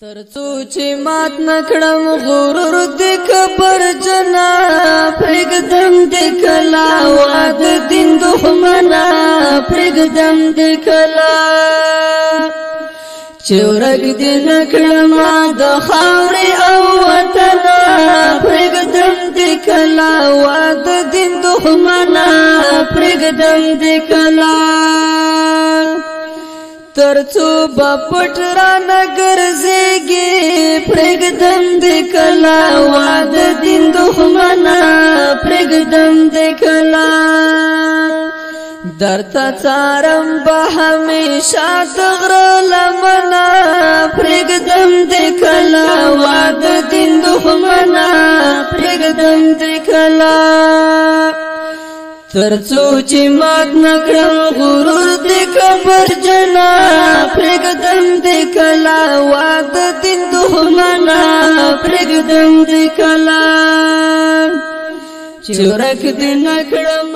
ترڅو چې مات نکړم غرور دې کبر جنا پرګدم دې کلا واد دین دښمنا پرګدم دې کلا چورګ دې نکړم د خاورې او وطن پرګدم دې کلا واد دین دښمنا پرګدم دې کلا ترڅو باپټ را نګر زیږي پرګدم دې کلا واد دین دښمنا پرګدم دې کلا درته څارم به همیشه دغر لمنا پرګدم دې کلا واد دین دښمنا پرګدم دې کلا ترڅو چې مات نکړم غرور دې کبر جنا پرګدم دې کلا واد دین دښمنا پرګدم دې کلا چورک دې نکړم